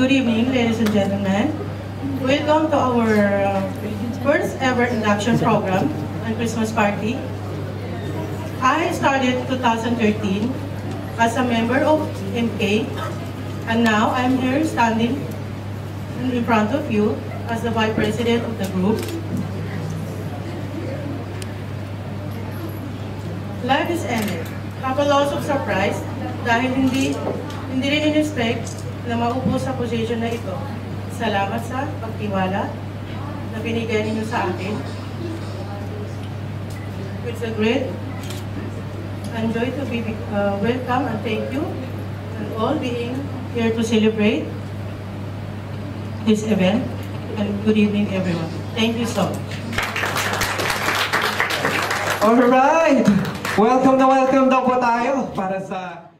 good evening, ladies and gentlemen. Welcome to our first ever induction program and Christmas party. I started 2013 as a member of MK, and now I'm here standing in front of you as the Vice President of the group. Life is ended. Have a loss of surprise dahil hindi rin in-expect na maupo sa position na ito. Salamat sa pagtiwala na binigay ninyo sa akin. It's a great joy to be welcome, and thank you and all being here to celebrate this event. And good evening, everyone. Thank you so much. Alright! Welcome na welcome daw po tayo para sa